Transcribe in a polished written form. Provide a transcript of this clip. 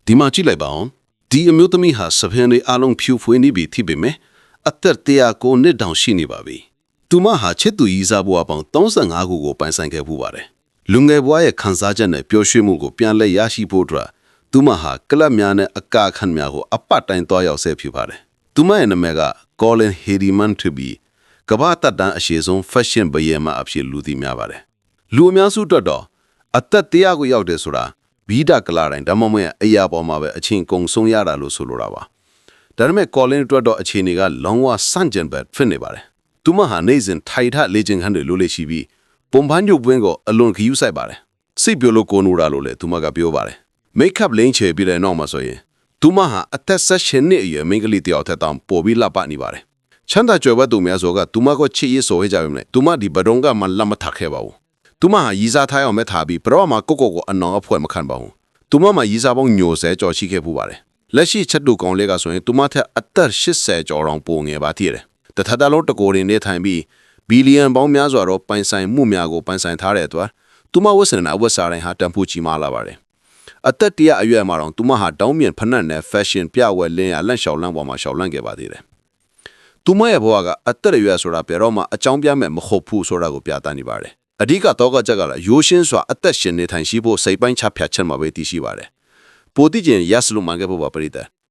ဒီမှာကြည့်လိုက်ပါဦးဒီအမျိုးသမီးဟာစပင်းလေးအလုံးဖြူဖွေးနေပြီထိပေမဲ့အသက်100ကိုနှစ်တောင်ရှိနေပါပြီသူမဟာချစ်သူကြီးစားဘဝပေါင်း35ခုကိုပိုင်ဆိုင်ခဲ့မှုပါတယ်လူငယ်ဘဝရဲ့ခံစားချက်နဲ့ပျော်ရွှင်မှုကိုပြန်လည်ရရှိဖို့အတွက်သူမဟာကလပ်များနဲ့အကာခန့်များကိုအပတ်တိုင်းသွားရောက်ဆဲဖြစ်ပါတယ်သူမရဲ့နာမည်က Colin Hediman ဖြစ်ပြီးကမ္ဘာတက်တန်းအရှိဆုံး fashion ဘယင်မအဖြစ်လူသိများပါတယ်လူအများစုအတွက်တော့အသက်100ကိုရောက်တယ်ဆိုတာဘီဒကလာတိုင်းဒါမှမဟုတ်အရာပေါ်မှာပဲအချင်းကုံဆုံးရတာလို့ဆိုလိုတာပါဒါပေမဲ့ Colin အတွက်တော့အခြေအနေကလုံးဝစန့်ကျင်ဘက်ဖြစ်နေပါတယ်သူမဟာနေစဉ်ထိုင်ထလေ့ကျင့်ခန်းတွေလိုလေရှိပြီးပုံပန်းညုပ်ပွင့်ကိုအလွန်ခယူးဆိုင်ပါတယ်စိတ်ပြလို့ကိုနူတာလို့လည်းသူမကပြောပါတယ်မိတ်ကပ်လိန်ချေပြီးတဲ့နောက်မှာဆိုရင်သူမဟာအသက်16နှစ်အရွယ်မိန်းကလေးတယောက်ထက်တောင်ပိုပြီးလှပနေပါတယ်ချမ်းသာကြွယ်ဝသူများဆိုကသူမကိုချစ်ရေးဆိုဟဲ့ကြပါမယ်သူမဒီဘဒုံကမှလက်မထခဲ့ပါဘူးသူမဟာရီစားထားအောင်မဲ့ထားပြီးဘရောမှာကိုအနောင်အဖွဲမခံပါဘူးသူမမှာရီစားပေါင်းညိုဆဲကြော်ရှိခဲ့ပူပါတယ်လက်ရှိချက်တူကောင်လေးကဆိုရင်သူမထက်အသက်80ကျော်တောင်ပိုငယ်ပါသေးတယ်တထထလုံးတကိုယ်ရင်းနေထိုင်ပြီးဘီလီယံပေါင်းများစွာတော့ပိုင်ဆိုင်မှုများကိုပိုင်ဆိုင်ထားတဲ့အတွက်သူမဝတ်ဆင်တဲ့အဝတ်စားတိုင်းဟာတန်ဖိုးကြီးမားလာပါတယ်အသက်100အရွယ်မှာတော့သူမဟာတောင်းမြင်ဖက်နှက်နဲ့ fashion ပြဝဲလင်းရလန့်လျှောက်လန့်ပေါ်မှာရှောက်လန့်ခဲ့ပါသေးတယ်သူမရဲ့ဘဝကအသက်အရွယ်ဆိုတာပြောတော့မှအကြောင်းပြမဲ့မဟုတ်ဘူးဆိုတာကိုပြသနေပါတယ်အဓိကတော့ကချက်ကလည်းရိုးရှင်းစွာအသက်ရှင်နေထိုင်ရှိဖို့စိတ်ပိုင်းချဖြတ်ချက်မှာပဲတည်ရှိပါတယ်ပိုတိကျင်ရစလို့မှန်ခဲ့ဖို့ပါပရိသတ်